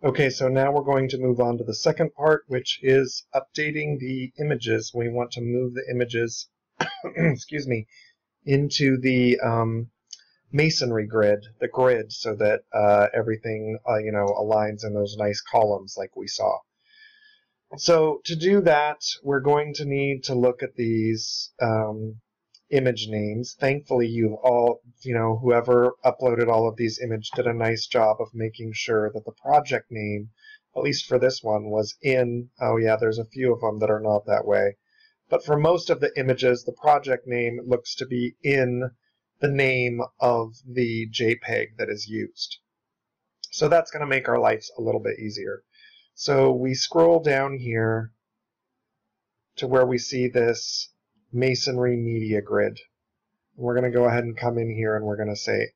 Okay, so now we're going to move on to the second part, which is updating the images. We want to move the images, excuse me, into the masonry grid, the grid, so that everything, aligns in those nice columns like we saw. So to do that, we're going to need to look at these image names. Thankfully, you've all, whoever uploaded all of these images did a nice job of making sure that the project name, at least for this one, was in. Oh yeah, there's a few of them that are not that way. But for most of the images, the project name looks to be in the name of the JPEG that is used. So that's going to make our lives a little bit easier. So we scroll down here to where we see this masonry media grid. We're going to go ahead and come in here and we're going to say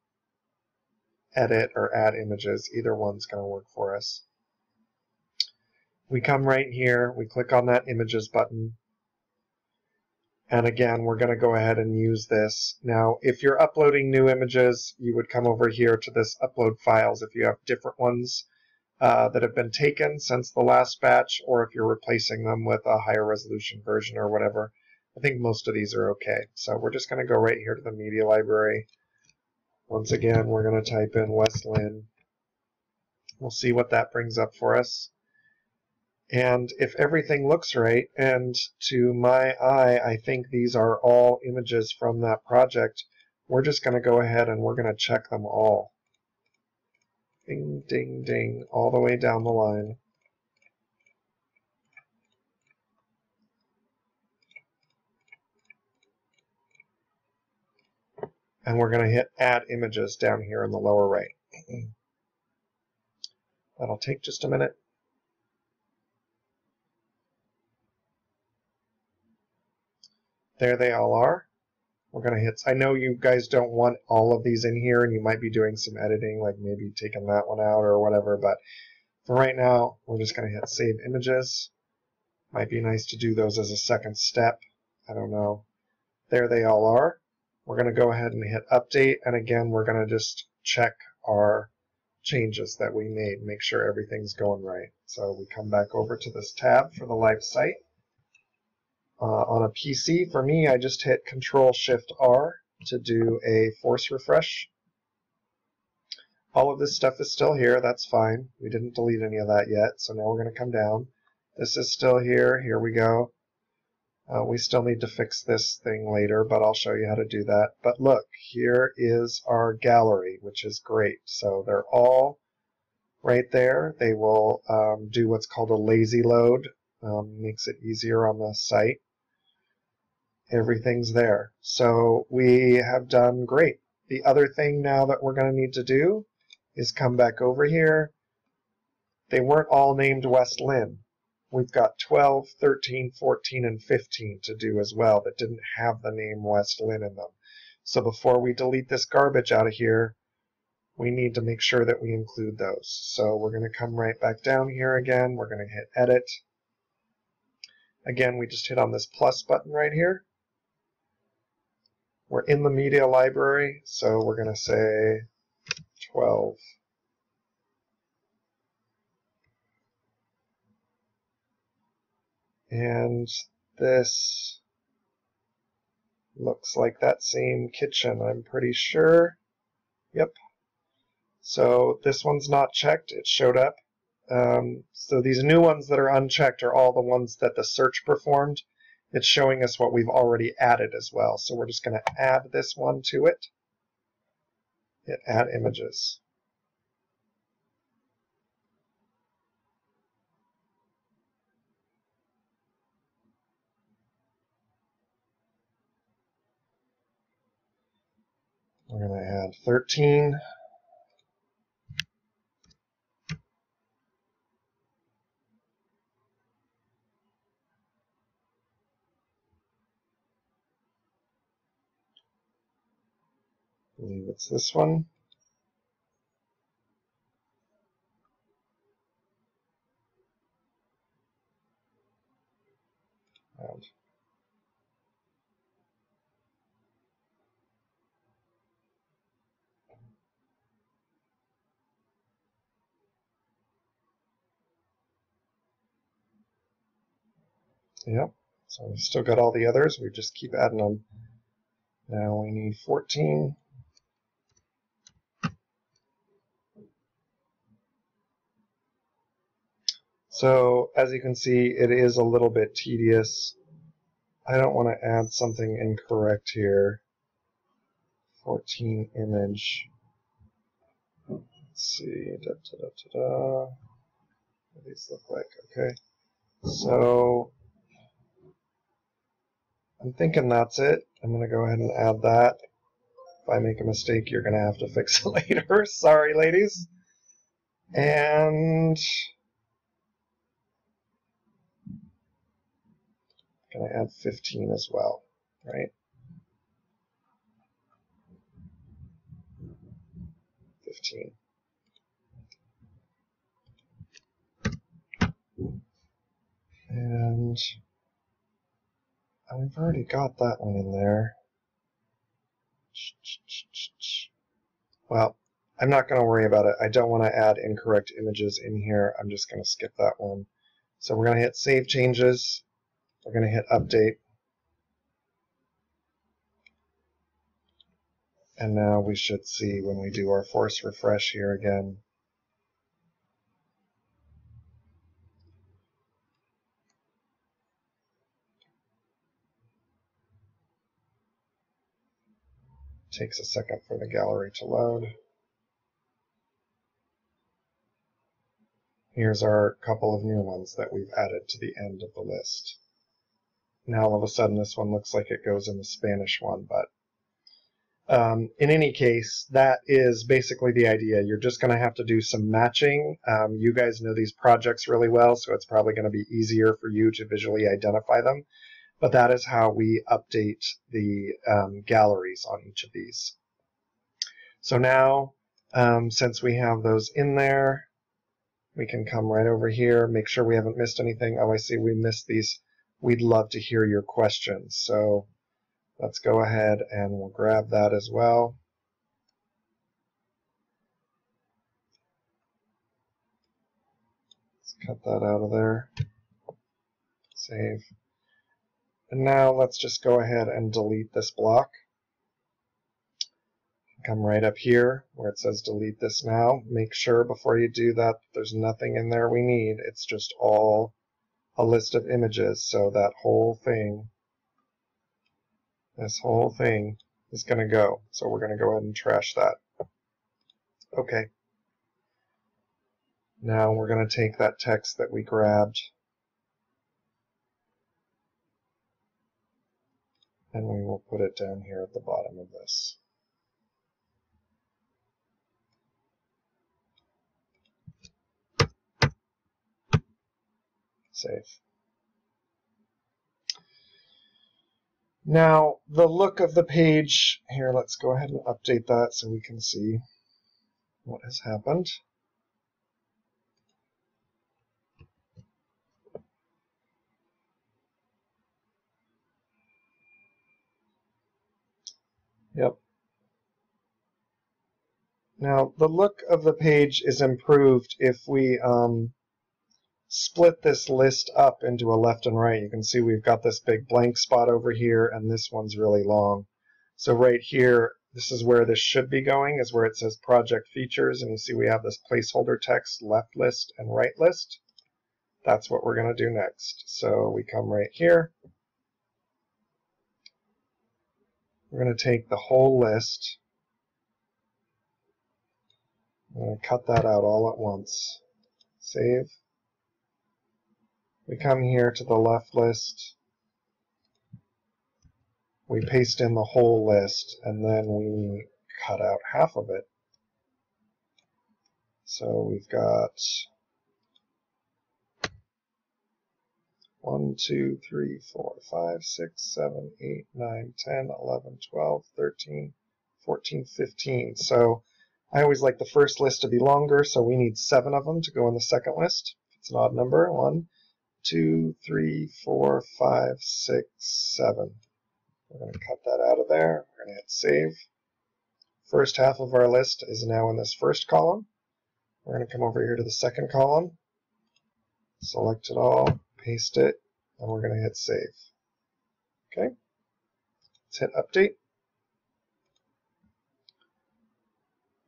edit or add images. Either one's going to work for us. We come right here, we click on that images button. And again, we're going to go ahead and use this. Now, if you're uploading new images, you would come over here to this upload files if you have different ones that have been taken since the last batch, or if you're replacing them with a higher resolution version or whatever. I think most of these are okay. So we're just going to go right here to the media library. Once again, we're going to type in West Lynn. We'll see what that brings up for us. And if everything looks right, and to my eye, I think these are all images from that project, we're just going to go ahead and we're going to check them all. Ding, ding, ding, all the way down the line. And we're going to hit Add Images down here in the lower right. That'll take just a minute. There they all are. We're going to hit, I know you guys don't want all of these in here, and you might be doing some editing, like maybe taking that one out or whatever, but for right now, we're just going to hit Save Images. Might be nice to do those as a second step. I don't know. There they all are. We're going to go ahead and hit Update, and again, we're going to just check our changes that we made, make sure everything's going right. So we come back over to this tab for the live site. On a PC, for me, I just hit Control-Shift-R to do a force refresh. All of this stuff is still here. That's fine. We didn't delete any of that yet, so now we're going to come down. This is still here. Here we go. We still need to fix this thing later, but I'll show you how to do that. But look, here is our gallery, which is great. So they're all right there. They will do what's called a lazy load. Makes it easier on the site. Everything's there. So we have done great. The other thing now that we're going to need to do is come back over here. They weren't all named West Lynn. We've got 12, 13, 14, and 15 to do as well that didn't have the name West Lynn in them. So before we delete this garbage out of here, we need to make sure that we include those. So we're going to come right back down here again. We're going to hit Edit. Again, we just hit on this plus button right here. We're in the media library, so we're going to say 12. And this looks like that same kitchen, I'm pretty sure. Yep. So this one's not checked. It showed up. So these new ones that are unchecked are all the ones that the search performed. It's showing us what we've already added as well. So we're just going to add this one to it. Hit Add Images. We're going to add 13. I believe it's this one. And Yep, so we've still got all the others. We just keep adding them. Now we need 14. So as you can see, it is a little bit tedious. I don't want to add something incorrect here. 14 image. Let's see. What do these look like? Okay. So I'm thinking that's it. I'm going to go ahead and add that. If I make a mistake, you're going to have to fix it later. Sorry, ladies. And I'm going to add 15 as well, right? 15. And we've already got that one in there. Well, I'm not going to worry about it. I don't want to add incorrect images in here. I'm just going to skip that one. So we're going to hit Save Changes. We're going to hit Update. And now we should see when we do our force refresh here again. Takes a second for the gallery to load. Here's our couple of new ones that we've added to the end of the list. Now all of a sudden this one looks like it goes in the Spanish one, but in any case, that is basically the idea. You're just going to have to do some matching. You guys know these projects really well, so it's probably going to be easier for you to visually identify them. But that is how we update the galleries on each of these. So now, since we have those in there, we can come right over here, make sure we haven't missed anything. Oh, I see we missed these. We'd love to hear your questions. So let's go ahead and we'll grab that as well. Let's cut that out of there. Save. And now let's just go ahead and delete this block. Come right up here where it says delete this now. Make sure before you do that there's nothing in there we need. It's just all a list of images. So that whole thing, this whole thing is going to go. So we're going to go ahead and trash that. Okay. Now we're going to take that text that we grabbed and we will put it down here at the bottom of this. Save. Now, the look of the page, here, let's go ahead and update that so we can see what has happened. Yep. Now, the look of the page is improved if we split this list up into a left and right. You can see we've got this big blank spot over here, and this one's really long. So right here, this is where this should be going, is where it says Project Features, and you see we have this placeholder text, left list and right list. That's what we're going to do next. So we come right here. We're going to take the whole list. I'm going to cut that out all at once. Save. We come here to the left list. We paste in the whole list, and then we cut out half of it. So we've got 1, 2, 3, 4, 5, 6, 7, 8, 9, 10, 11, 12, 13, 14, 15. So I always like the first list to be longer, so we need 7 of them to go in the second list. It's an odd number. 1, 2, 3, 4, 5, 6, 7. We're going to cut that out of there. We're going to hit Save. First half of our list is now in this first column. We're going to come over here to the second column, select it all, paste it, and we're going to hit save. Okay, let's hit update.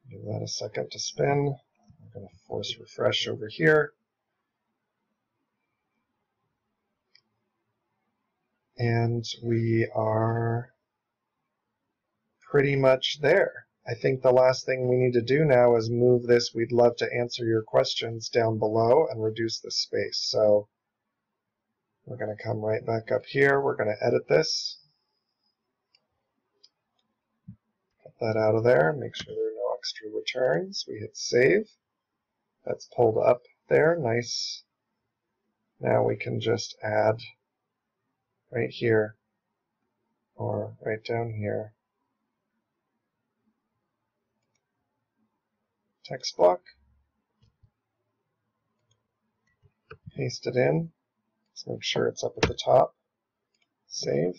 Give that a second to spin. I'm going to force refresh over here. And we are pretty much there. I think the last thing we need to do now is move this. We'd love to answer your questions down below and reduce the space. So we're going to come right back up here. We're going to edit this. Cut that out of there. Make sure there are no extra returns. We hit save. That's pulled up there. Nice. Now we can just add right here or right down here. Text block. Paste it in. Let's make sure it's up at the top. Save.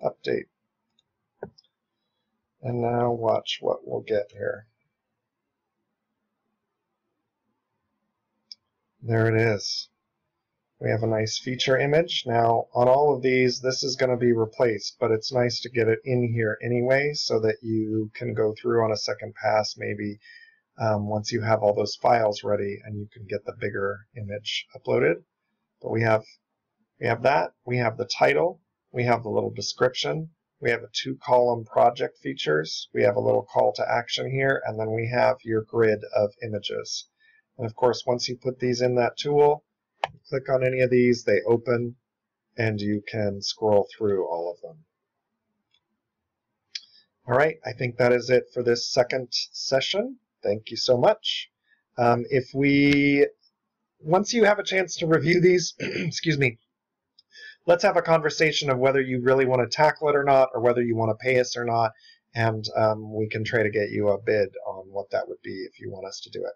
Update. And now watch what we'll get here. There it is. We have a nice feature image. Now, on all of these, this is going to be replaced, but it's nice to get it in here anyway so that you can go through on a second pass maybe once you have all those files ready and you can get the bigger image uploaded. But we have that. We have the title. We have the little description. We have a 2-column project features. We have a little call to action here, and then we have your grid of images. And of course, once you put these in that tool, you click on any of these, they open, and you can scroll through all of them. All right, I think that is it for this second session. Thank you so much. Once you have a chance to review these, excuse me, let's have a conversation of whether you really want to tackle it or not, or whether you want to pay us or not, and we can try to get you a bid on what that would be if you want us to do it.